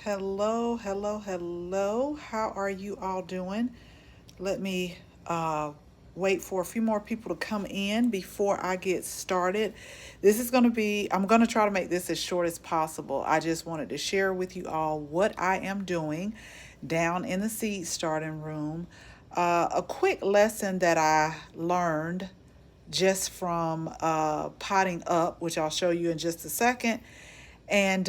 Hello, hello, hello. How are you all doing? Let me wait for a few more people to come in before I get started. I'm going to try to make this as short as possible. I just wanted to share with you all what I am doing down in the seed starting room. A quick lesson that I learned just from potting up, which I'll show you in just a second, and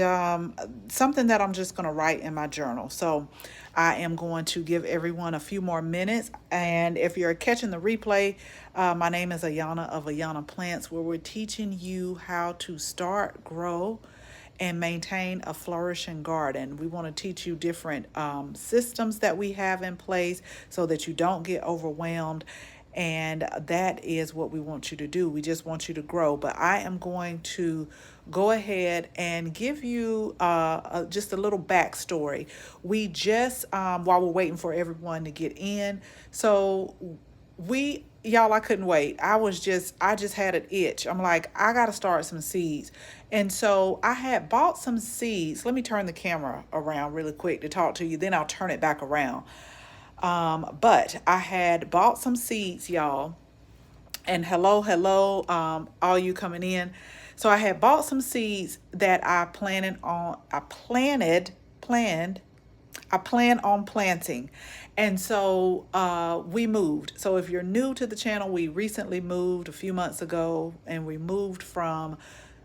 something that I'm just going to write in my journal. So I am going to give everyone a few more minutes. And if you're catching the replay, my name is Ayana of Ayana Plants, where we're teaching you how to start, grow, and maintain a flourishing garden. We want to teach you different systems that we have in place so that you don't get overwhelmed. And that is what we want you to do. We just want you to grow. But I am going to go ahead and give you just a little backstory. We just, while we're waiting for everyone to get in, so y'all, I couldn't wait. I just had an itch. I'm like, I got to start some seeds. And so I had bought some seeds. Let me turn the camera around really quick to talk to you, then I'll turn it back around. But I had bought some seeds, y'all. And hello, hello, all you coming in. So I had bought some seeds that planned I plan on planting. And so we moved. So if you're new to the channel, we recently moved a few months ago, and we moved from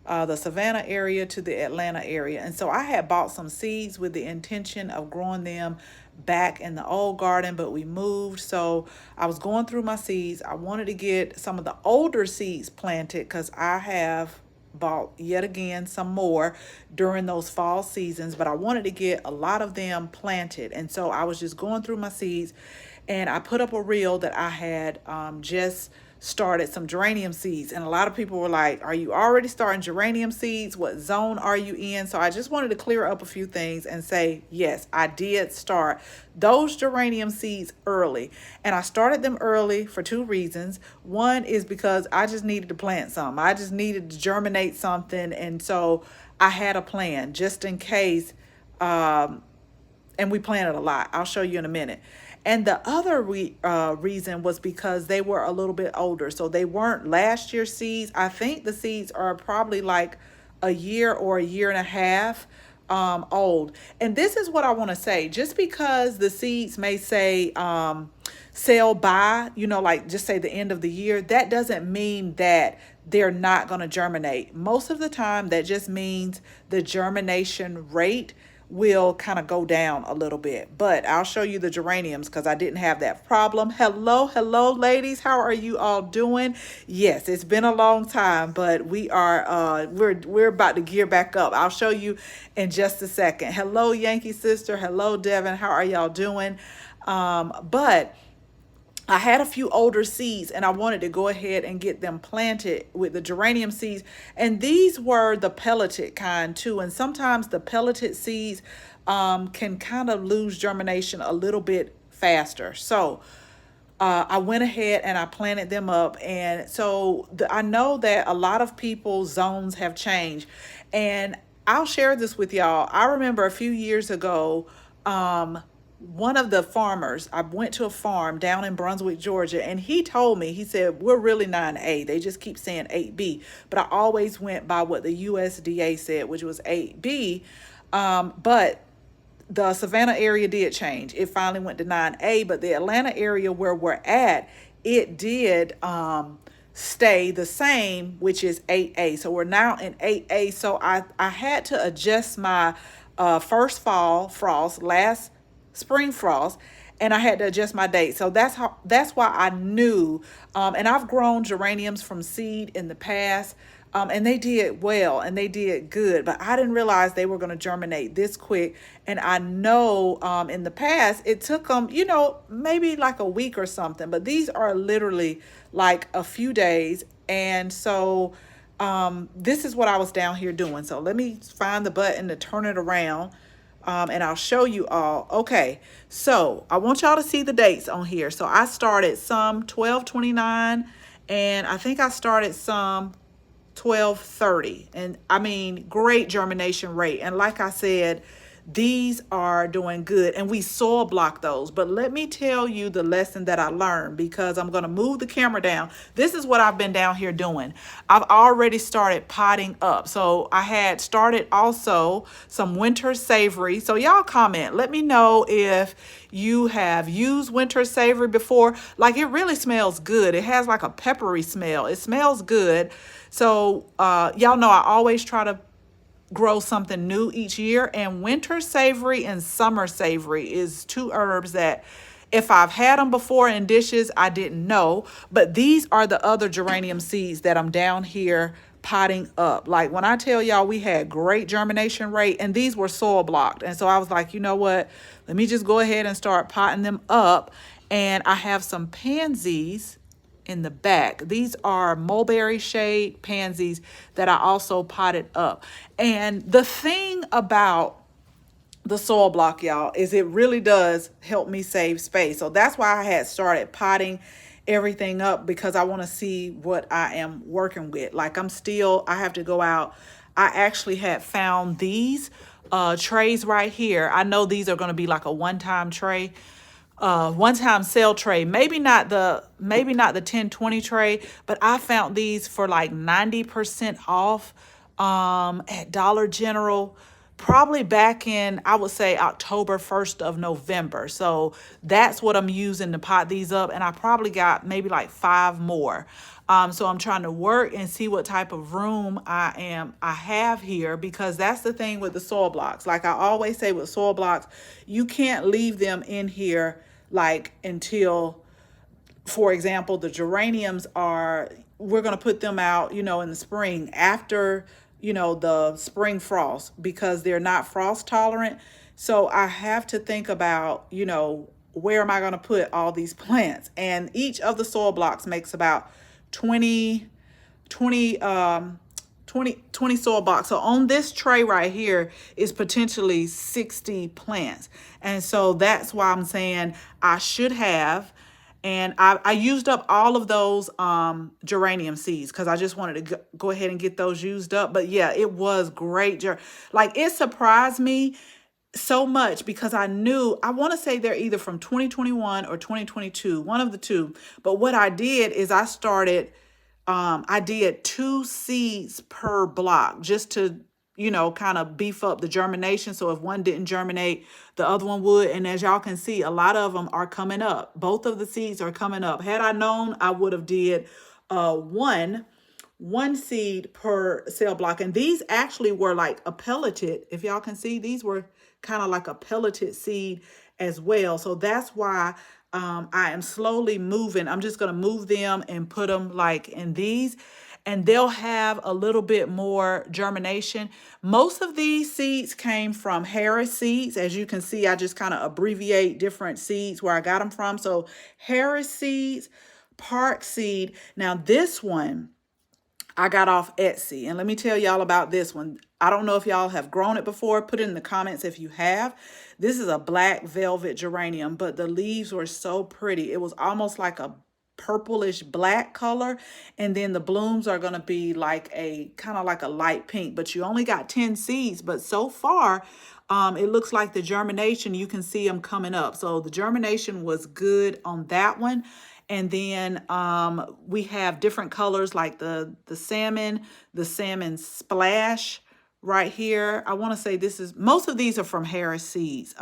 the Savannah area to the Atlanta area. And so I had bought some seeds with the intention of growing them back in the old garden, but we moved. So I was going through my seeds. I wanted to get some of the older seeds planted because I have bought yet again some more during those fall seasons, but I wanted to get a lot of them planted. And so I was just going through my seeds, and I put up a reel that I had just started some geranium seeds. And a lot of people were like, are you already starting geranium seeds? What zone are you in? So I just wanted to clear up a few things and say, yes, I did start those geranium seeds early. And I started them early for two reasons. One is because I just needed to plant some. I just needed to germinate something. And so I had a plan just in case, and we planted a lot. I'll show you in a minute. And the other reason was because they were a little bit older. So they weren't last year's seeds. I think the seeds are probably like a year or a year and a half old. And this is what I want to say. Just because the seeds may say sell by, like just say the end of the year, that doesn't mean that they're not going to germinate. Most of the time, that just means the germination rate will kind of go down a little bit. But I'll show you the geraniums because I didn't have that problem. Hello, hello, ladies. How are you all doing? Yes, it's been a long time, but we're about to gear back up. I'll show you in just a second. Hello, Yankee sister. Hello, Devin. How are y'all doing? But I had a few older seeds, and I wanted to go ahead and get them planted with the geranium seeds. And these were the pelleted kind too. And sometimes the pelleted seeds can kind of lose germination a little bit faster. So I went ahead and I planted them up. And so I know that a lot of people's zones have changed. And I'll share this with y'all. I remember a few years ago, one of the farmers, I went to a farm down in Brunswick, Georgia, and he told me, he said, we're really 9A. They just keep saying 8B. But I always went by what the USDA said, which was 8B. But the Savannah area did change. It finally went to 9A, but the Atlanta area where we're at, it did stay the same, which is 8A. So we're now in 8A. So I had to adjust my first fall frost, last spring frost, and I had to adjust my date. So that's why I knew. And I've grown geraniums from seed in the past. And they did well and they did good, but I didn't realize they were going to germinate this quick. And I know in the past it took them, maybe like a week or something, but these are literally like a few days. And so this is what I was down here doing. So let me find the button to turn it around. And I'll show you all. Okay, so I want y'all to see the dates on here. So I started some 12/29, and I think I started some 12/30. And I mean, great germination rate. And like I said, these are doing good, and we soil block those. But let me tell you the lesson that I learned, because I'm going to move the camera down. This is what I've been down here doing. I've already started potting up. So I had started also some winter savory. So y'all comment, let me know if you have used winter savory before. Like, it really smells good. It has like a peppery smell. It smells good. So y'all know I always try to grow something new each year, and winter savory and summer savory is two herbs that if I've had them before in dishes, I didn't know. But these are the other geranium seeds that I'm down here potting up. Like, when I tell y'all we had great germination rate, and these were soil blocked. And so I was like, you know what? Let me just go ahead and start potting them up. And I have some pansies in the back. These are mulberry shade pansies that I also potted up. And the thing about the soil block, y'all, is it really does help me save space. So that's why I had started potting everything up, because I want to see what I am working with. Like, I have to go out. I actually had found these trays right here. I know these are going to be like a one-time tray, one-time sale tray, maybe not the 10-20 tray, but I found these for like 90% off at Dollar General, probably back in, I would say, October 1st of November. So that's what I'm using to pot these up, and I probably got maybe like 5 more. So I'm trying to work and see what type of room I have here, because that's the thing with the soil blocks. Like I always say with soil blocks, you can't leave them in here like until, for example, the geraniums we're going to put them out, in the spring after, the spring frost, because they're not frost tolerant. So I have to think about, where am I going to put all these plants? And each of the soil blocks makes about 20 20 20 soil blocks. So on this tray right here is potentially 60 plants. And so that's why I'm saying I should have. And I used up all of those geranium seeds, because I just wanted to go ahead and get those used up. But yeah, it was great. Like, it surprised me so much, because I want to say they're either from 2021 or 2022, one of the two. But what I did is I did 2 seeds per block, just to, kind of beef up the germination. So if one didn't germinate, the other one would. And as y'all can see, a lot of them are coming up. Both of the seeds are coming up. Had I known, I would have did one seed per cell block. And these actually were like a pelleted. If y'all can see, these were kind of like a pelleted seed as well. So that's why I am slowly moving. I'm just going to move them and put them like in these, and they'll have a little bit more germination. Most of these seeds came from Harris seeds. As you can see, I just kind of abbreviate different seeds where I got them from. So Harris seeds, Park seed. Now this one I got off Etsy. And let me tell y'all about this one. I don't know if y'all have grown it before. Put it in the comments if you have. This is a black velvet geranium, but the leaves were so pretty. It was almost like a purplish black color. And then the blooms are going to be like a kind of like a light pink, but you only got 10 seeds. But so far, it looks like the germination, you can see them coming up. So the germination was good on that one. And then we have different colors like the salmon splash right here. I want to say most of these are from Harris Seeds.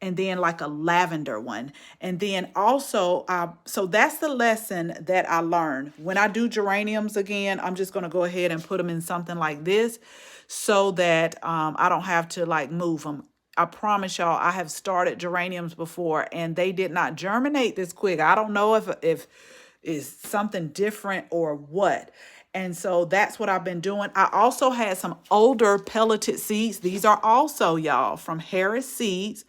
And then like a lavender one. And then also, so that's the lesson that I learned. When I do geraniums again, I'm just going to go ahead and put them in something like this, so that I don't have to like move them. I promise y'all, I have started geraniums before and they did not germinate this quick. I don't know if it's something different or what. And so that's what I've been doing. I also had some older pelleted seeds. These are also, y'all, from Harris Seeds.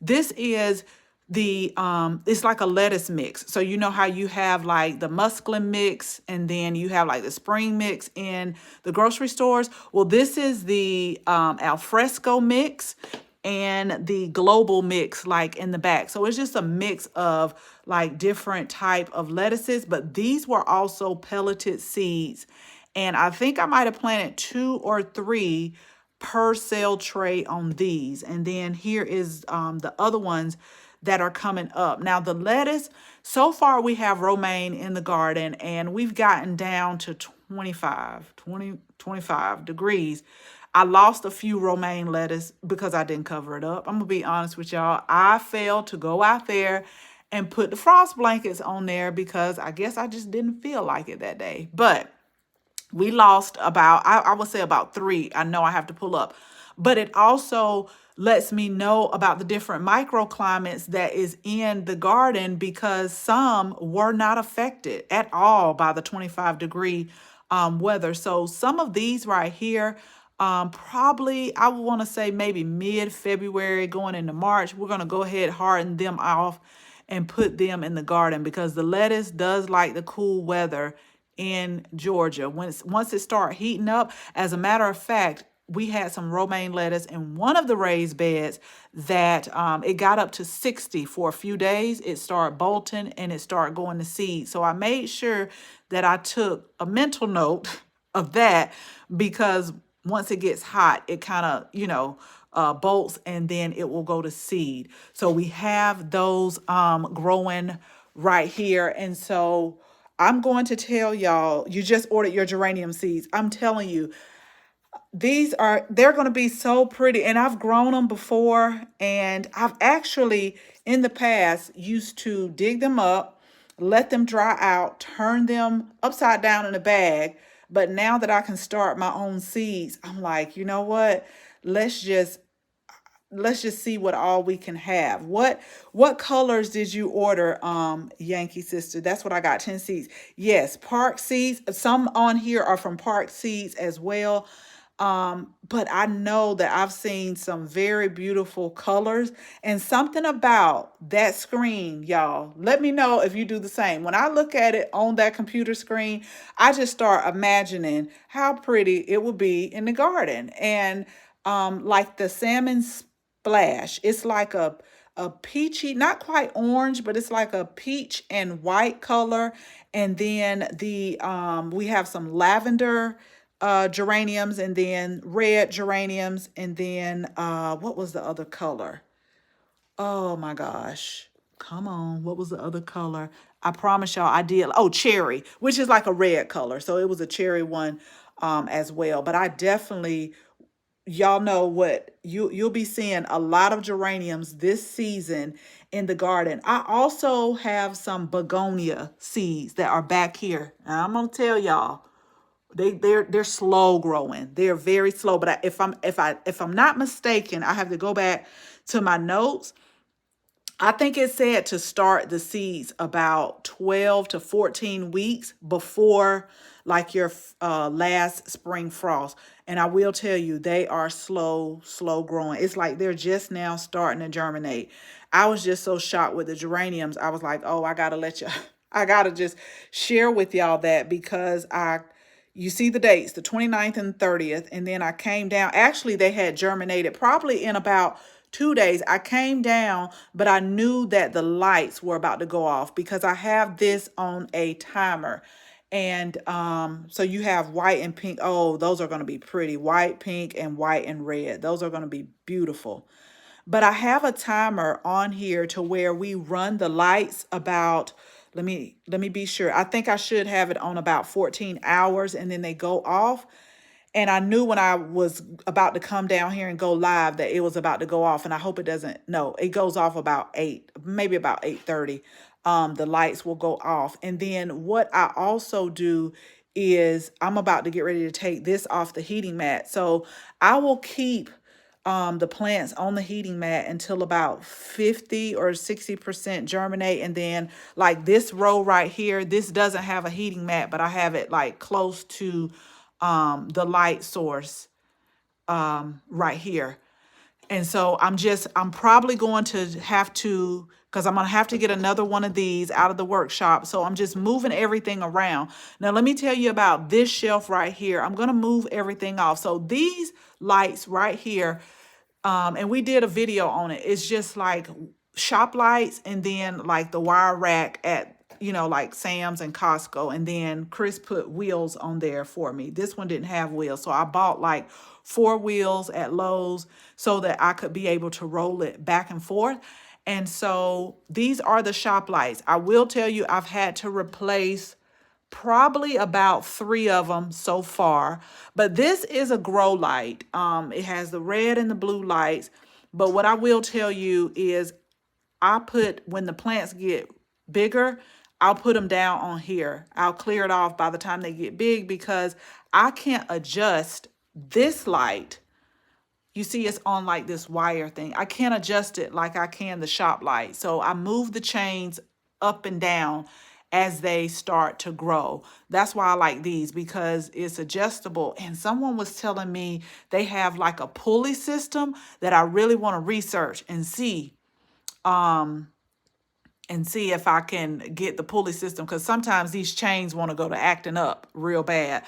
This is it's like a lettuce mix. So you know how you have like the muslin mix, and then you have like the spring mix in the grocery stores. Well, this is the alfresco mix and the global mix like in the back. So it's just a mix of like different type of lettuces, but these were also pelleted seeds. And I think I might have planted 2 or 3 per sale tray on these. And then here is the other ones that are coming up. Now the lettuce, so far we have romaine in the garden and we've gotten down to 25 degrees. I lost a few romaine lettuce because I didn't cover it up. I'm gonna be honest with y'all. I failed to go out there and put the frost blankets on there because I guess I just didn't feel like it that day. But we lost about, I would say about three. I know I have to pull up, but it also lets me know about the different microclimates that is in the garden because some were not affected at all by the 25-degree weather. So some of these right here, probably I would want to say maybe mid-February going into March, we're going to go ahead, harden them off and put them in the garden because the lettuce does like the cool weather in Georgia. Once it start heating up, as a matter of fact, we had some romaine lettuce in one of the raised beds that it got up to 60 for a few days. It started bolting and it started going to seed. So I made sure that I took a mental note of that because once it gets hot, it kind of, bolts and then it will go to seed. So we have those growing right here. And so I'm going to tell y'all, you just ordered your geranium seeds. I'm telling you, they're going to be so pretty. And I've grown them before. And I've actually, in the past, used to dig them up, let them dry out, turn them upside down in a bag. But now that I can start my own seeds, I'm like, you know what? Let's just see what all we can have. What colors did you order, Yankee sister? That's what I got, 10 seeds. Yes, Park seeds. Some on here are from Park seeds as well. But I know that I've seen some very beautiful colors and something about that screen, y'all. Let me know if you do the same. When I look at it on that computer screen, I just start imagining how pretty it would be in the garden. And like the salmon splash, it's like a peachy, not quite orange, but it's like a peach and white color. And then the we have some lavender geraniums and then red geraniums and then what was the other color? Oh my gosh. Come on. What was the other color? I promise y'all I did. Oh, cherry, which is like a red color. So it was a cherry one as well. But I definitely, y'all know what you'll be seeing a lot of geraniums this season in the garden. I also have some begonia seeds that are back here. And I'm gonna tell y'all, they're slow growing. They're very slow. But if I'm not mistaken, I have to go back to my notes. I think it said to start the seeds about 12 to 14 weeks before like your last spring frost. And I will tell you, they are slow growing. It's like they're just now starting to germinate. I was just so shocked with the geraniums. I was like, oh, I gotta let you, I gotta just share with y'all that because you see the dates, the 29th and 30th, and then I came down. Actually, they had germinated probably in about 2 days. I came down, but I knew that the lights were about to go off because I have this on a timer. And so you have white and pink. Oh, those are going to be pretty. White, pink, and white and red. Those are going to be beautiful. But I have a timer on here to where we run the lights about, let me be sure. I think I should have it on about 14 hours and then they go off. And I knew when I was about to come down here and go live that it was about to go off. And I hope it doesn't. No, it goes off about 8, maybe about 8:30. The lights will go off. And then what I also do is I'm about to get ready to take this off the heating mat. So I will keep the plants on the heating mat until about 50 or 60% germinate. And then like this row right here, this doesn't have a heating mat, but I have it like close to the light source right here. And so I'm probably going to have to, because I'm going to have to get another one of these out of the workshop. So I'm just moving everything around. Now, let me tell you about this shelf right here. I'm going to move everything off. So these lights right here, and we did a video on it. It's just like shop lights and then like the wire rack at like Sam's and Costco. And then Chris put wheels on there for me. This one didn't have wheels. So I bought like 4 wheels at Lowe's so that I could be able to roll it back and forth. And so these are the shop lights. I will tell you, I've had to replace probably about 3 of them so far. But this is a grow light. It has the red and the blue lights. But what I will tell you is when the plants get bigger, I'll put them down on here. I'll clear it off by the time they get big because I can't adjust this light. You see, it's on like this wire thing. I can't adjust it like I can the shop light. So I move the chains up and down as they start to grow. That's why I like these, because it's adjustable. And someone was telling me they have like a pulley system that I really want to research and see if I can get the pulley system, because sometimes these chains want to go to acting up real bad.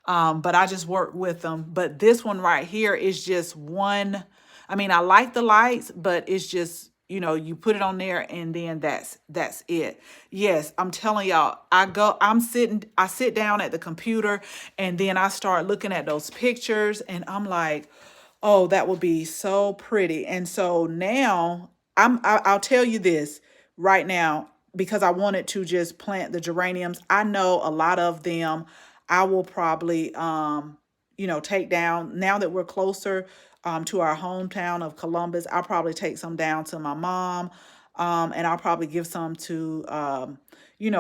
But I just work with them. But this one right here is just one. I mean, I like the lights, but it's just, you put it on there and then that's it. Yes, I'm telling y'all, I sit down at the computer and then I start looking at those pictures and I'm like, oh, that would be so pretty. And so now I'll tell you this right now, because I wanted to just plant the geraniums. I know a lot of them I will probably take down now that we're closer to our hometown of Columbus. I'll probably take some down to my mom, and I'll probably give some to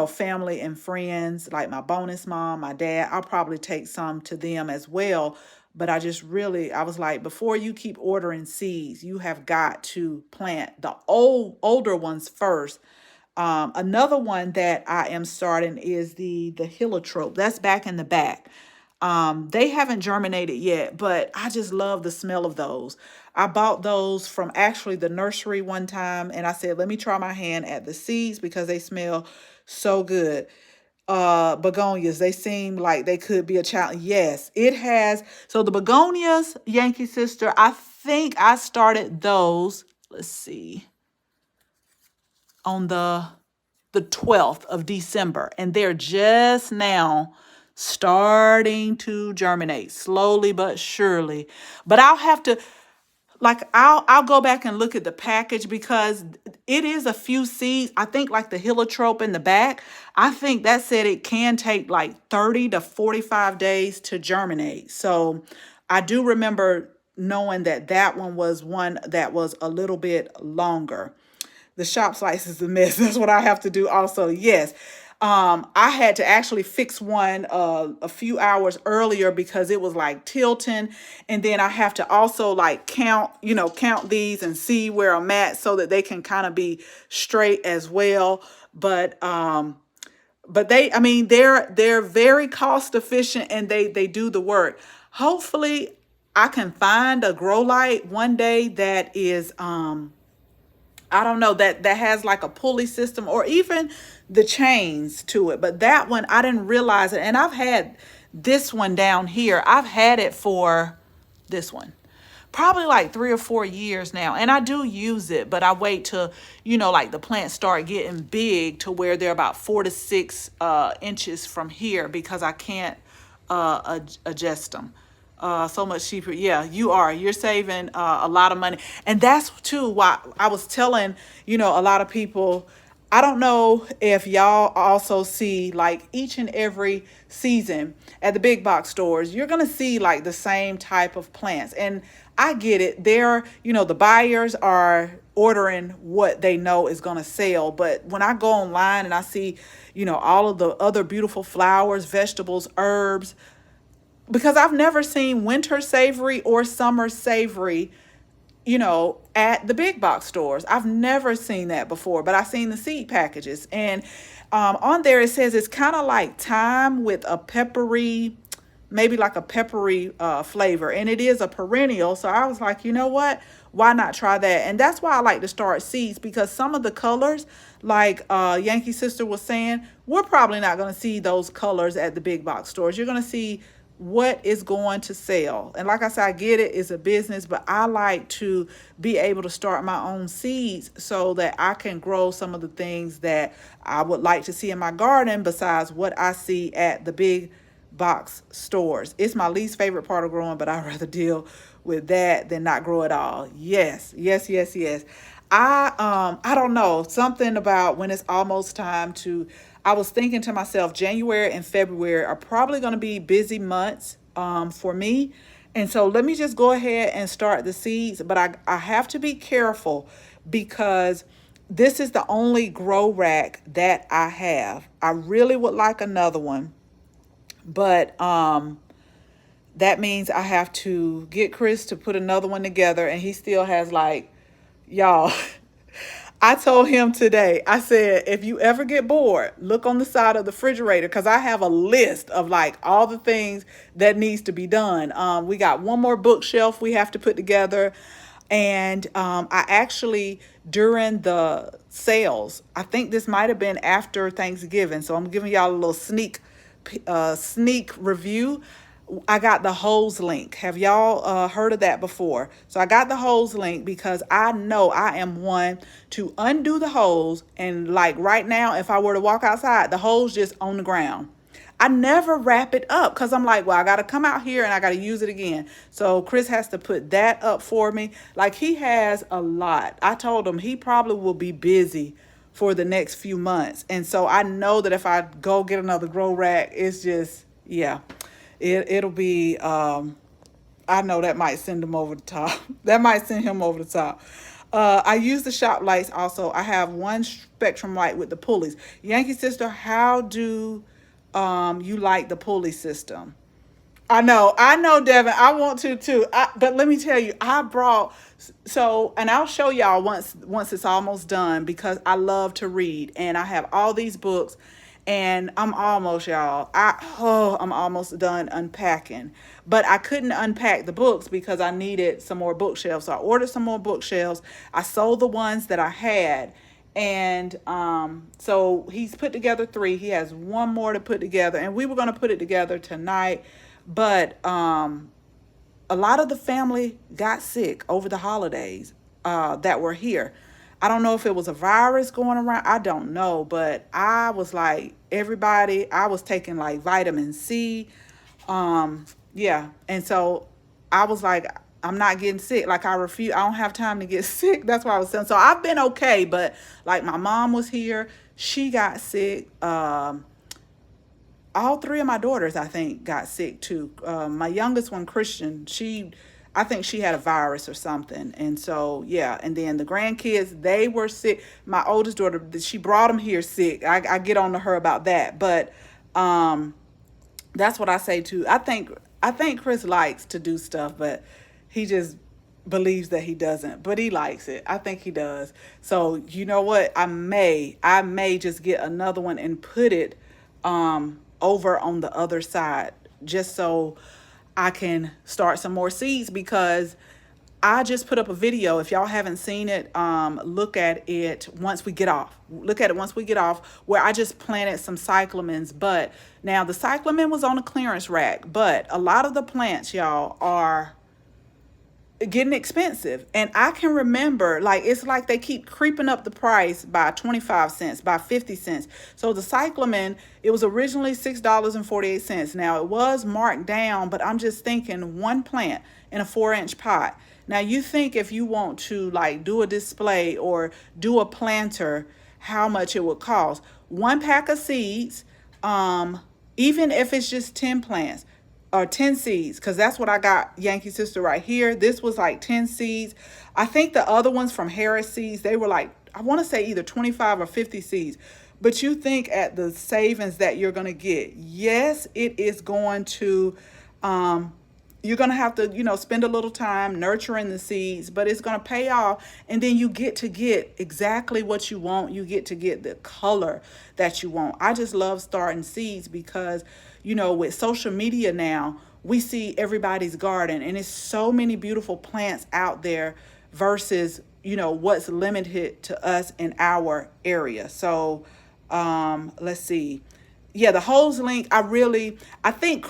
family and friends like my bonus mom, my dad. I'll probably take some to them as well. But I was like, before you keep ordering seeds, you have got to plant the older ones first. Another one that I am starting is the heliotrope. That's back in the back. They haven't germinated yet, but I just love the smell of those. I bought those from actually the nursery one time, and I said, let me try my hand at the seeds because they smell so good. Begonias, they seem like they could be a challenge. Yes, it has. So the begonias, Yankee Sister, I think I started those. Let's see, on the 12th of December, and they're just now starting to germinate slowly but surely. But I'll have to, like, I'll go back and look at the package because it is a few seeds. I think like the heliotrope in the back, I think that said it can take like 30 to 45 days to germinate. So I do remember knowing that one was one that was a little bit longer. The shop slice is a mess. That's what I have to do also. Yes. I had to actually fix one a few hours earlier because it was like tilting. And then I have to also like count these and see where I'm at so that they can kind of be straight as well. But I mean, they're very cost efficient and they do the work. Hopefully I can find a grow light one day that is, I don't know, that has like a pulley system or even the chains to it. But that one, I didn't realize it. And I've had this one down here. I've had it for this one probably like 3 or 4 years now. And I do use it, but I wait till, like the plants start getting big to where they're about 4 to 6 inches from here because I can't adjust them. So much cheaper. Yeah, you're saving a lot of money. And that's too why I was telling, a lot of people, I don't know if y'all also see like each and every season at the big box stores, you're going to see like the same type of plants. And I get it. The buyers are ordering what they know is going to sell. But when I go online and I see, all of the other beautiful flowers, vegetables, herbs, because I've never seen winter savory or summer savory, at the big box stores. I've never seen that before, but I've seen the seed packages. And on there it says it's kind of like thyme with a peppery, maybe like a peppery flavor. And it is a perennial. So I was like, you know what? Why not try that? And that's why I like to start seeds, because some of the colors, like Yankee Sister was saying, we're probably not going to see those colors at the big box stores. You're going to see what is going to sell. And like I said, I get it, it's a business, but I like to be able to start my own seeds so that I can grow some of the things that I would like to see in my garden besides what I see at the big box stores. It's my least favorite part of growing, but I'd rather deal with that than not grow at all. Yes, yes, yes, yes. I don't know, something about when it's almost time to, I was thinking to myself, January and February are probably going to be busy months for me. And so let me just go ahead and start the seeds, but I have to be careful because this is the only grow rack that I have. I really would like another one, but that means I have to get Chris to put another one together, and he still has like, y'all. I told him today, I said, if you ever get bored, look on the side of the refrigerator because I have a list of like all the things that needs to be done. We got one more bookshelf we have to put together. And I actually, during the sales, I think this might have been after Thanksgiving. So I'm giving y'all a little sneak review. I got the hose link. Have y'all heard of that before? So I got the hose link because I know I am one to undo the hose. And like right now, if I were to walk outside, the hose just on the ground. I never wrap it up because I'm like, well, I got to come out here and I got to use it again. So Chris has to put that up for me. Like he has a lot. I told him he probably will be busy for the next few months. And so I know that if I go get another grow rack, it's just, yeah. It'll be I know that might send him over the top. That might send him over the top. I use the shop lights also. I have one spectrum light with the pulleys. Yankee sister, how do you like the pulley system? I know, Devin. I want to too. But let me tell you, I brought so, and I'll show y'all once it's almost done because I love to read and I have all these books, and I'm almost y'all. I'm almost done unpacking, but I couldn't unpack the books because I needed some more bookshelves. So I ordered some more bookshelves. I sold the ones that I had. And so he's put together three. He has one more to put together, and we were going to put it together tonight. But a lot of the family got sick over the holidays that were here. I don't know if it was a virus going around. I don't know. But I was like, everybody, I was taking like vitamin C. Yeah. And so I was like, I'm not getting sick. Like I refuse. I don't have time to get sick. That's why I was saying. So I've been okay. But like my mom was here. She got sick. All three of my daughters, I think, got sick too. My youngest one, Christian, I think she had a virus or something. And so, yeah. And then the grandkids, they were sick. My oldest daughter, she brought them here sick. I get on to her about that. But that's what I say too. I think Chris likes to do stuff, but he just believes that he doesn't. But he likes it. I think he does. So you know what? I may just get another one and put it over on the other side just so I can start some more seeds because I just put up a video. If y'all haven't seen it, look at it once we get off. Look at it once we get off, where I just planted some cyclamens. But now the cyclamen was on a clearance rack, but a lot of the plants, y'all, are getting expensive. And I can remember, like, it's like they keep creeping up the price by 25 cents, by 50 cents. So the cyclamen, it was originally $6.48. Now it was marked down, but I'm just thinking one plant in a 4-inch pot. Now you think if you want to like do a display or do a planter, how much it would cost. One pack of seeds, even if it's just 10 plants, or 10 seeds, because that's what I got Yankee Sister right here. This was like 10 seeds. I think the other ones from Harris Seeds, they were like, I want to say either 25 or 50 seeds. But you think at the savings that you're going to get, yes, it is going to, you're going to have to, spend a little time nurturing the seeds, but it's going to pay off. And then you get to get exactly what you want. You get to get the color that you want. I just love starting seeds because, with social media now, we see everybody's garden and it's so many beautiful plants out there versus, what's limited to us in our area. So, let's see. yeah, the hose link, I really think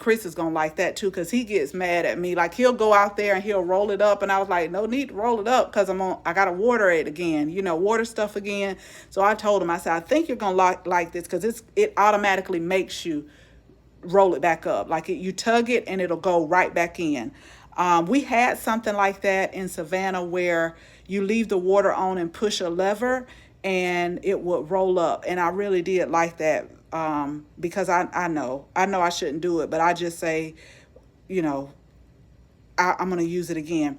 Chris is gonna like that too, because he gets mad at me. Like, he'll go out there and he'll roll it up, and I was like, no need to roll it up, because I gotta water it again, water stuff again. So I told him, I said, I think you're gonna like this, because it automatically makes you roll it back up. Like, you tug it and it'll go right back in. We had something like that in Savannah, where you leave the water on and push a lever and it would roll up. And I really did like that, because I know I shouldn't do it, but I just say, you know, I'm going to use it again.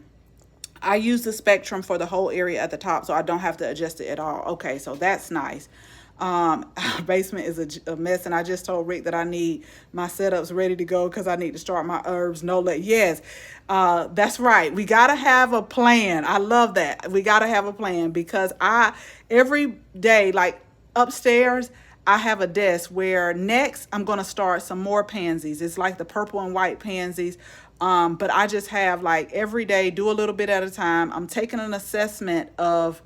I use the spectrum for the whole area at the top, so I don't have to adjust it at all. Okay, so that's nice. Our basement is a mess, and I just told Rick that I need my setups ready to go, because I need to start my herbs. No let Yes, that's right. We gotta have a plan. I love that. We gotta have a plan, because I every day, like, upstairs, I have a desk where next I'm going to start some more pansies. It's like the purple and white pansies. But I just have, like, every day, do a little bit at a time. I'm taking an assessment of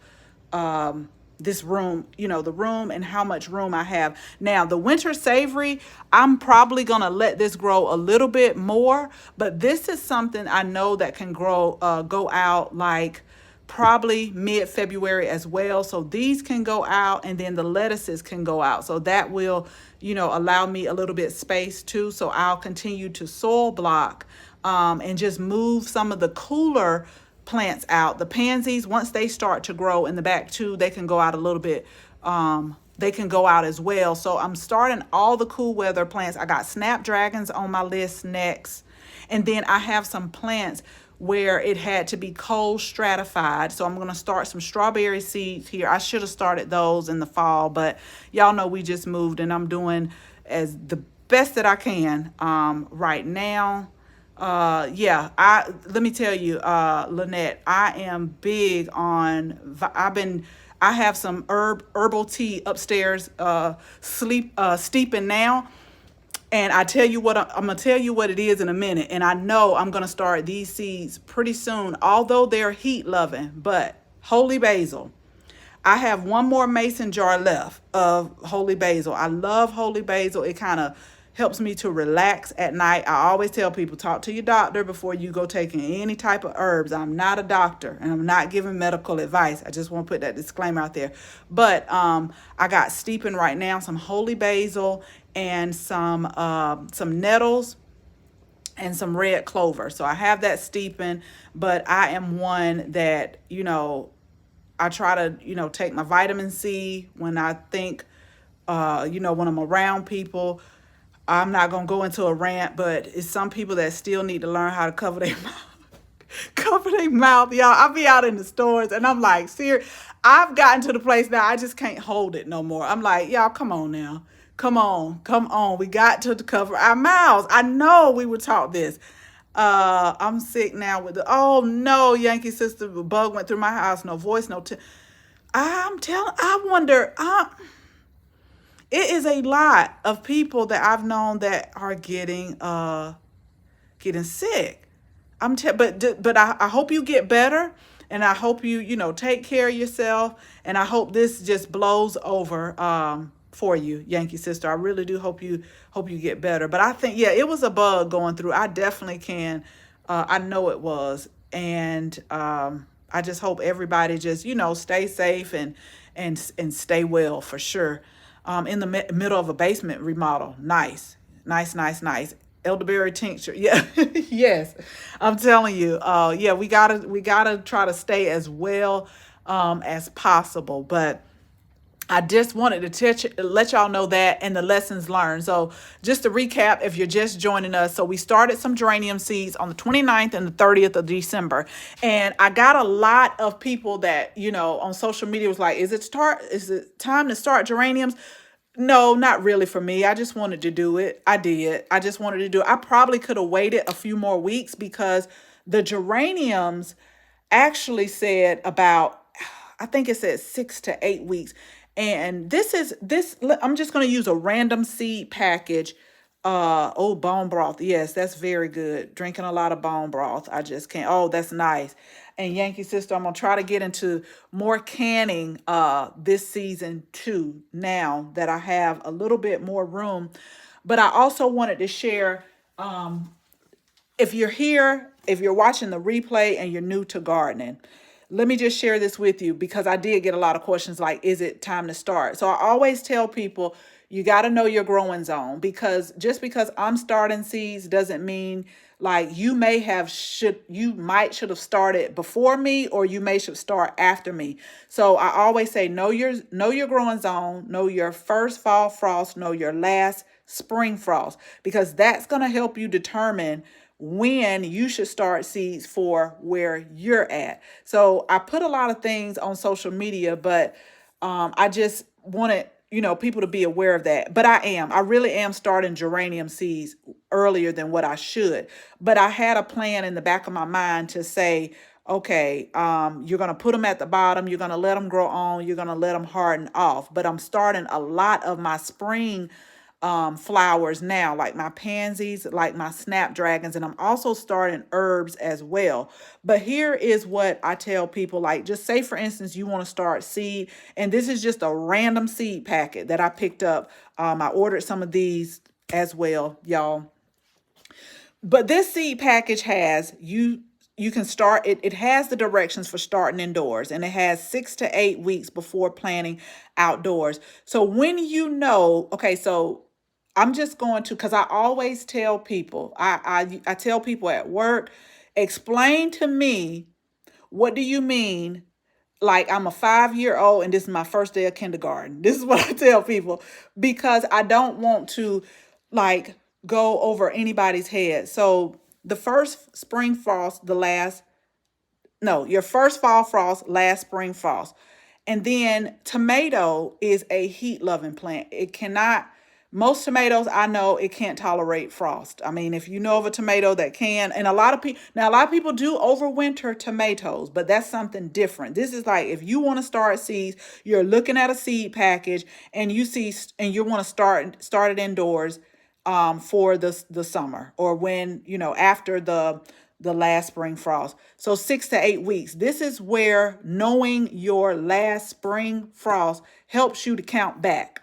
this room, the room, and how much room I have. Now, the winter savory, I'm probably going to let this grow a little bit more, but this is something I know that can go out, like, probably mid-February as well. So these can go out, and then the lettuces can go out. So that will, allow me a little bit space too. So I'll continue to soil block, and just move some of the cooler plants out. The pansies, once they start to grow in the back too, they can go out a little bit. They can go out as well. So I'm starting all the cool weather plants. I got snapdragons on my list next. And then I have some plants where it had to be cold stratified. So I'm going to start some strawberry seeds here. I should have started those in the fall, but y'all know we just moved, and I'm doing as the best that I can right now. Yeah, let me tell you, Lynette, I am big on, I have some herbal tea upstairs, steeping now. And I tell you what, I'm gonna tell you what it is in a minute. And I know I'm gonna start these seeds pretty soon, although they're heat loving. But holy basil, I have one more mason jar left of holy basil. I love holy basil. It kind of helps me to relax at night. I always tell people, talk to your doctor before you go taking any type of herbs. I'm not a doctor, and I'm not giving medical advice. I just want to put that disclaimer out there. But I got steeping right now some holy basil and some nettles and some red clover. So I have that steeping, but I am one that, I try to, take my vitamin C when I think, when I'm around people. I'm not going to go into a rant, but it's some people that still need to learn how to cover their mouth. Cover their mouth, y'all. I'll be out in the stores, and I'm like, serious. I've gotten to the place now, I just can't hold it no more. I'm like, y'all, come on now. Come on, come on. We got to cover our mouths. I know we were taught this. I'm sick now with oh no, Yankee sister, the bug went through my house. No voice, no. I wonder. It is a lot of people that I've known that are getting sick. But I hope you get better, and I hope you take care of yourself, and I hope this just blows over for you, Yankee sister. I really do hope you get better. But I think, yeah, it was a bug going through. I definitely can. I know it was, and I just hope everybody just stay safe and stay well for sure. In the middle of a basement remodel, nice, nice, nice, nice. Elderberry tincture, yeah. Yes, I'm telling you, yeah, we gotta try to stay as well as possible. But I just wanted to let y'all know that, and the lessons learned. So just to recap, if you're just joining us, so we started some geranium seeds on the 29th and the 30th of December. And I got a lot of people that, on social media was like, is it time to start geraniums? No, not really for me. I just wanted to do it. I did. I just wanted to do it. I probably could have waited a few more weeks, because the geraniums actually said about, I think it said 6 to 8 weeks. And I'm just going to use a random seed package. Bone broth. Yes, that's very good. Drinking a lot of bone broth. I just can't. Oh, that's nice. And Yankee Sister, I'm gonna try to get into more canning this season too, now that I have a little bit more room. But I also wanted to share, if you're here, if you're watching the replay and you're new to gardening, let me just share this with you because I did get a lot of questions like, is it time to start? So I always tell people, you got to know your growing zone, because just because I'm starting seeds doesn't mean, like, you might should have started before me, or you may should start after me. So I always say, know your growing zone, know your first fall frost, know your last spring frost, because that's going to help you determine when you should start seeds for where you're at. So I put a lot of things on social media, but I just wanted, people to be aware of that. But I really am starting geranium seeds earlier than what I should. But I had a plan in the back of my mind to say, okay, you're going to put them at the bottom, you're going to let them grow on, you're going to let them harden off. But I'm starting a lot of my spring flowers now, like my pansies, like my snapdragons, and I'm also starting herbs as well. But here is what I tell people, like, just say for instance you want to start seed, and this is just a random seed packet that I picked up. I ordered some of these as well, y'all. But this seed package has you can start it. It has the directions for starting indoors, and it has 6 to 8 weeks before planting outdoors. So when okay, so I'm just going to, because I always tell people, I tell people at work, explain to me, what do you mean, like I'm a 5-year old and this is my first day of kindergarten? This is what I tell people, because I don't want to, like, go over anybody's head. So the first spring frost, the last, no, your first fall frost, last spring frost. And then tomato is a heat loving plant. It cannot, most tomatoes I know, it can't tolerate frost. I mean, if you know of a tomato that can, and a lot of people do overwinter tomatoes, but that's something different. This is like, if you want to start seeds, you're looking at a seed package and and you want to start it indoors for the summer, or when, after the last spring frost. So 6 to 8 weeks. This is where knowing your last spring frost helps you to count back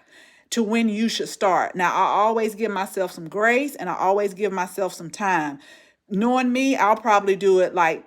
to when you should start. Now, I always give myself some grace, and I always give myself some time. Knowing me, I'll probably do it like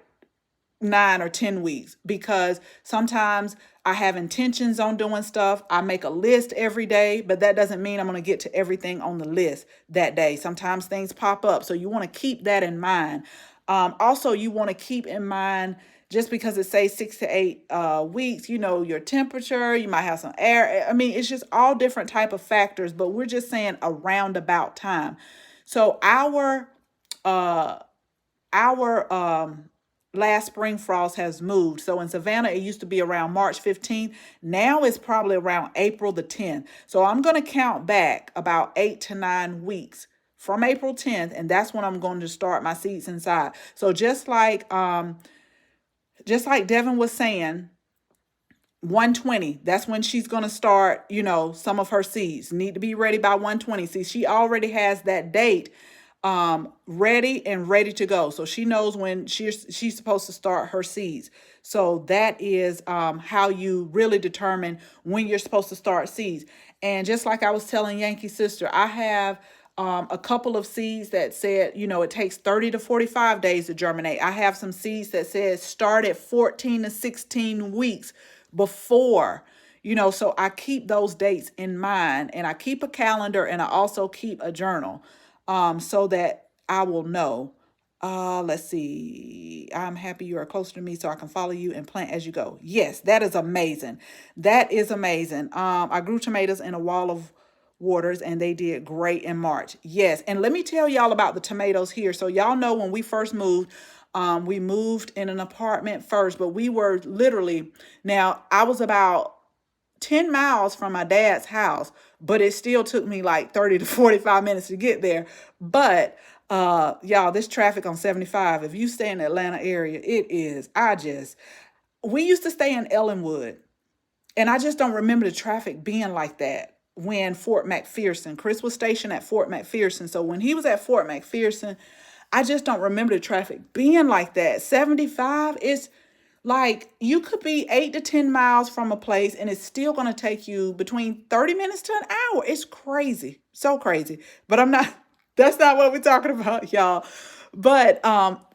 9 or 10 weeks, because sometimes I have intentions on doing stuff. I make a list every day, but that doesn't mean I'm going to get to everything on the list that day. Sometimes things pop up. So you want to keep that in mind. Also, you want to keep in mind, just because it says 6 to 8 weeks, your temperature, you might have some air. I mean, it's just all different type of factors, but we're just saying a roundabout time. So uh, our last spring frost has moved. So in Savannah, it used to be around March 15th. Now it's probably around April the 10th. So I'm going to count back about 8 to 9 weeks from April 10th, and that's when I'm going to start my seeds inside. So just like Devin was saying, 120, that's when she's going to start, some of her seeds need to be ready by 120. See, she already has that date ready to go. So she knows when she's supposed to start her seeds. So that is how you really determine when you're supposed to start seeds. And just like I was telling Yankee Sister, I have a couple of seeds that said, it takes 30 to 45 days to germinate. I have some seeds that says start at 14 to 16 weeks before. So I keep those dates in mind, and I keep a calendar, and I also keep a journal, so that I will know. Let's see. I'm happy you are closer to me so I can follow you and plant as you go. Yes, that is amazing. That is amazing. I grew tomatoes in a wall of waters, and they did great in March. Yes, and let me tell y'all about the tomatoes here. So y'all know, when we first moved, we moved in an apartment first, but we were literally, now I was about 10 miles from my dad's house, but it still took me like 30 to 45 minutes to get there. But y'all, this traffic on 75, if you stay in the Atlanta area, we used to stay in Ellenwood, and I just don't remember the traffic being like that when Chris was stationed at Fort McPherson. So when he was at Fort McPherson, I just don't remember the traffic being like that. 75 is, Like you could be 8 to 10 miles from a place and it's still going to take you between 30 minutes to an hour. It's crazy. So crazy. But I'm not, that's not what we're talking about, y'all. But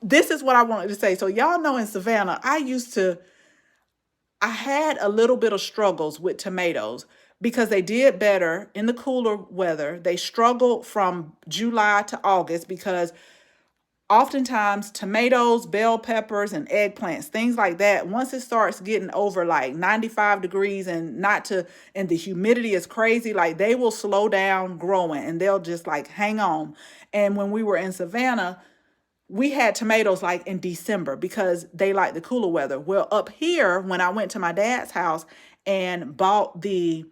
this is what I wanted to say. So y'all know in Savannah, I had a little bit of struggles with tomatoes because they did better in the cooler weather. They struggled from July to August because oftentimes tomatoes, bell peppers, and eggplants, things like that, once it starts getting over like 95 degrees and not to, and the humidity is crazy, like they will slow down growing and they'll just like hang on. And when we were in Savannah, we had tomatoes like in December because they like the cooler weather. Well, up here, when I went to my dad's house and bought the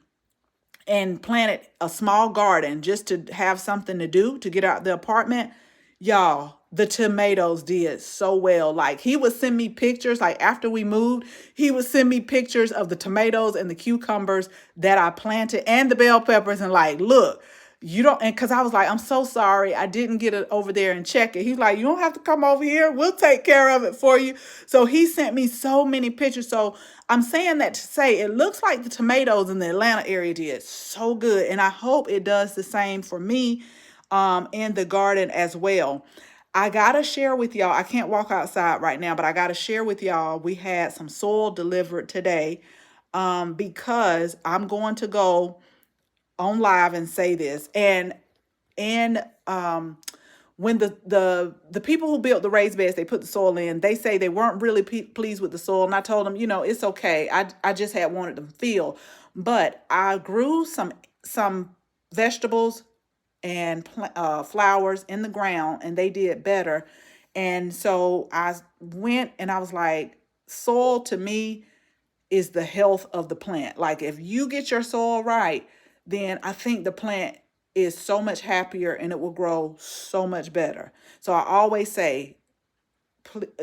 and planted a small garden just to have something to do to get out the apartment, y'all, the tomatoes did so well. Like he would send me pictures, like after we moved, he would send me pictures of the tomatoes and the cucumbers that I planted and the bell peppers and like, look, you don't, and because I was like, I'm so sorry, I didn't get it over there and check it. He's like, you don't have to come over here. We'll take care of it for you. So he sent me so many pictures. So I'm saying that to say it looks like the tomatoes in the Atlanta area did so good. And I hope it does the same for me in the garden as well. I gotta share with y'all, I can't walk outside right now, but I gotta share with y'all, we had some soil delivered today because I'm going to go on live and say this. And when the people who built the raised beds, they put the soil in, they say they weren't really pleased with the soil, and I told them, it's okay. I just had wanted them feel, but I grew some vegetables and flowers in the ground, and they did better. And so I went and I was like, soil to me is the health of the plant. Like if you get your soil right, then I think the plant is so much happier and it will grow so much better. So I always say,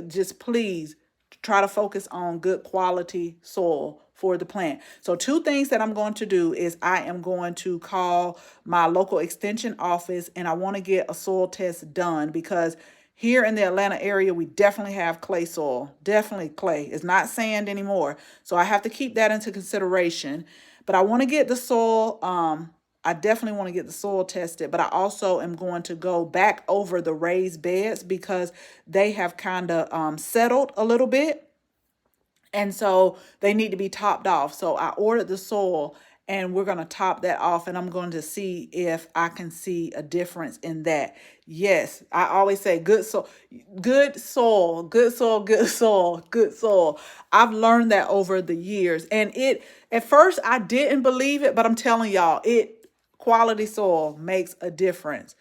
just please try to focus on good quality soil for the plant. So two things that I'm going to do is I am going to call my local extension office and I want to get a soil test done because here in the Atlanta area, we definitely have clay soil, definitely clay. It's not sand anymore. So I have to keep that into consideration. But I want to get the soil, I definitely want to get the soil tested, but I also am going to go back over the raised beds because they have kind of settled a little bit. And so they need to be topped off. So I ordered the soil and we're going to top that off and I'm going to see if I can see a difference in that. Yes, I always say good soil, good soil, good soil, good soil, good soil. I've learned that over the years. And it at first I didn't believe it, but I'm telling y'all, quality soil makes a difference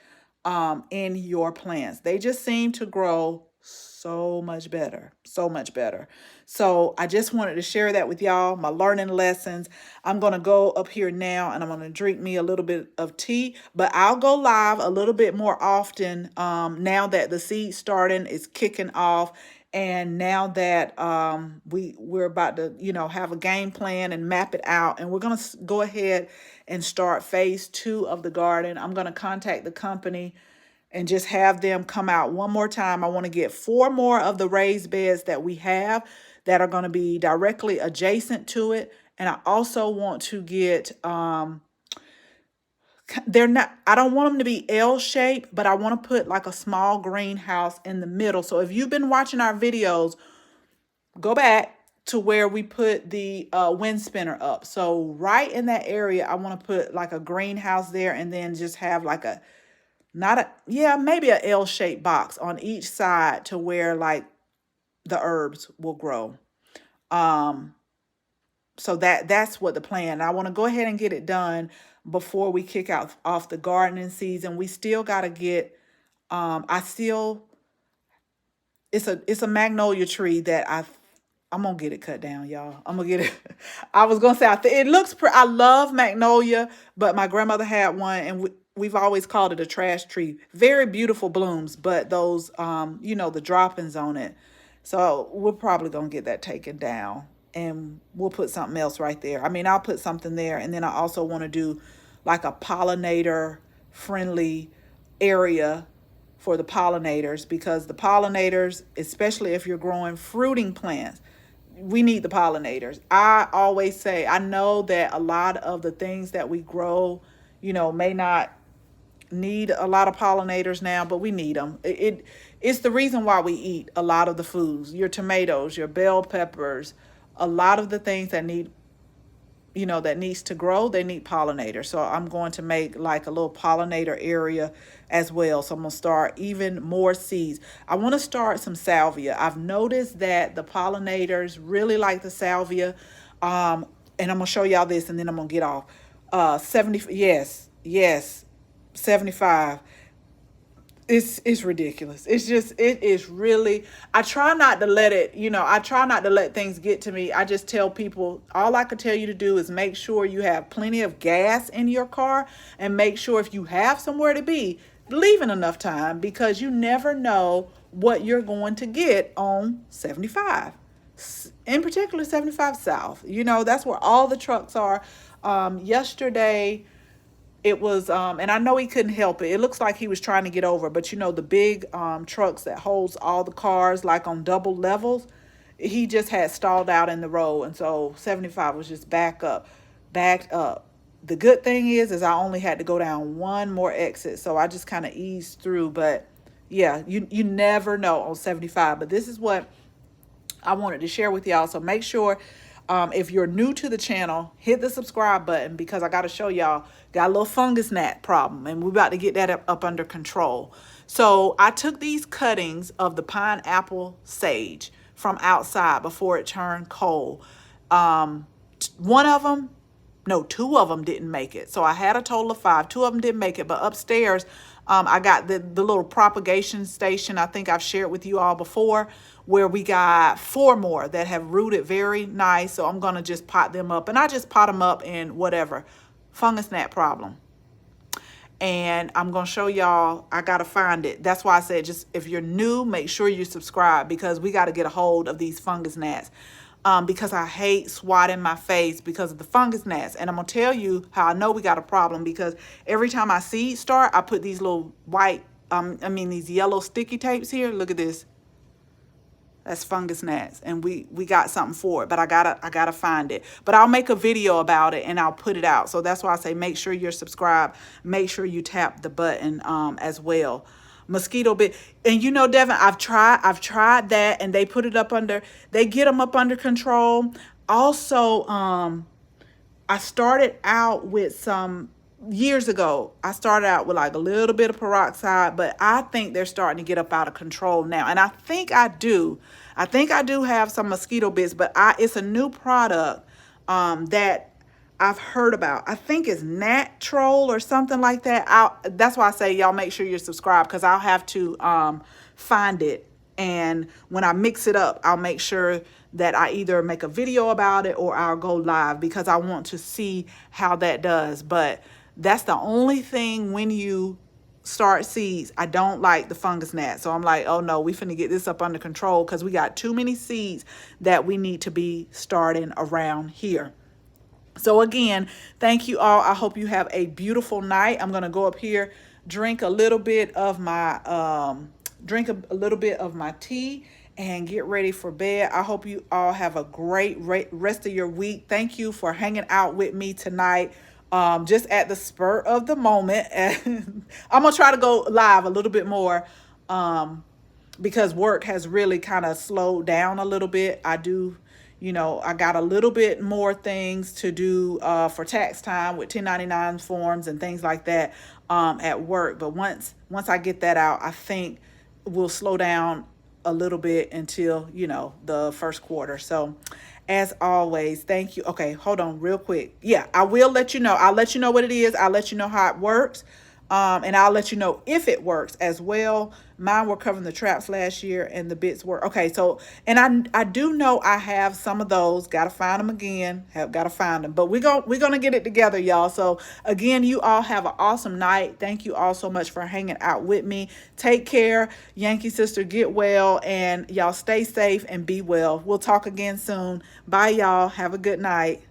in your plants. They just seem to grow so much better, so much better. So I just wanted to share that with y'all, my learning lessons. I'm going to go up here now and I'm going to drink me a little bit of tea, but I'll go live a little bit more often now that the seed starting is kicking off. And now that we're about to, have a game plan and map it out, and we're going to go ahead and start phase 2 of the garden. I'm going to contact the company and just have them come out one more time. I want to get 4 more of the raised beds that we have that are going to be directly adjacent to it. And I also want to get, they're not, I don't want them to be L-shaped, but I want to put like a small greenhouse in the middle. So if you've been watching our videos, go back to where we put the wind spinner up. So right in that area, I want to put like a greenhouse there and then just have like a, not a, yeah, maybe a L-shaped box on each side to where like the herbs will grow. So that's what the plan. I want to go ahead and get it done before we kick out off the gardening season. We still got to get, I still, it's a magnolia tree that I'm gonna get it cut down, y'all. I'm gonna get it. I was gonna say it looks I love magnolia, but my grandmother had one, and we've always called it a trash tree. Very beautiful blooms, but those the droppings on it. So we're probably gonna get that taken down, and we'll put something else right there. I mean, I'll put something there, and then I also want to do like a pollinator friendly area for the pollinators, because the pollinators, especially if you're growing fruiting plants, we need the pollinators. I always say, I know that a lot of the things that we grow, may not need a lot of pollinators now, but we need them. It's the reason why we eat a lot of the foods, your tomatoes, your bell peppers, a lot of the things that that needs to grow, they need pollinators. So I'm going to make like a little pollinator area as well. So I'm going to start even more seeds. I want to start some salvia. I've noticed that the pollinators really like the salvia. And I'm going to show y'all this and then I'm going to get off. 70, yes, 75. It's ridiculous. It is really, I try not to let it, I try not to let things get to me. I just tell people, all I could tell you to do is make sure you have plenty of gas in your car, and make sure if you have somewhere to be, leave in enough time, because you never know what you're going to get on 75. In particular 75 South. That's where all the trucks are. Yesterday it was, and I know he couldn't help it. It looks like he was trying to get over, but the big trucks that holds all the cars, like on double levels, he just had stalled out in the road, and so 75 was just backed up. The good thing is I only had to go down one more exit, so I just kind of eased through. But yeah, you never know on 75. But this is what I wanted to share with y'all. So make sure, if you're new to the channel, hit the subscribe button, because I got to show y'all, got a little fungus gnat problem, and we're about to get that up under control. So I took these cuttings of the pineapple sage from outside before it turned cold. One of them, no, two of them didn't make it. So I had a total of 5. 2 of them didn't make it, but upstairs, I got the little propagation station I think I've shared with you all before, where we got 4 more that have rooted very nice. So I'm going to just pot them up, and I just pot them up in whatever fungus gnat problem. And I'm going to show y'all, I got to find it. That's why I said, just if you're new, make sure you subscribe, because we got to get a hold of these fungus gnats. Because I hate swatting my face because of the fungus gnats. And I'm going to tell you how I know we got a problem, because every time I seed start, I put these little these yellow sticky tapes here. Look at this. That's fungus gnats, and we got something for it, but I gotta find it. But I'll make a video about it and I'll put it out. So that's why I say make sure you're subscribed. Make sure you tap the button as well. Mosquito bit, and Devin, I've tried that, and they put it up under, they get them up under control. Also, I started out with some years ago. I started out with like a little bit of peroxide, but I think they're starting to get up out of control now. And I think I do have some mosquito bits, but it's a new product that I've heard about. I think it's Nat Troll or something like that. That's why I say y'all make sure you're subscribed, because I'll have to find it. And when I mix it up, I'll make sure that I either make a video about it or I'll go live, because I want to see how that does. But that's the only thing when you start seeds. I don't like the fungus gnat. So I'm like, oh no, we finna get this up under control, because we got too many seeds that we need to be starting around here. So again, thank you all. I hope you have a beautiful night. I'm gonna go up here, drink a little bit of my tea, and get ready for bed. I hope you all have a great rest of your week. Thank you for hanging out with me tonight. Just at the spur of the moment. And I'm gonna try to go live a little bit more, because work has really kind of slowed down a little bit. I got a little bit more things to do for tax time with 1099 forms and things like that at work. But once I get that out, I think we'll slow down a little bit until, the first quarter. So as always, thank you. Okay, hold on real quick. Yeah, I will let you know. I'll let you know what it is. I'll let you know how it works. And I'll let you know if it works as well. Mine were covering the traps last year, and the bits were okay. So, and I do know I have some of those. Got to find them again. Got to find them. But we're gonna get it together, y'all. So again, you all have an awesome night. Thank you all so much for hanging out with me. Take care, Yankee sister. Get well, and y'all stay safe and be well. We'll talk again soon. Bye, y'all. Have a good night.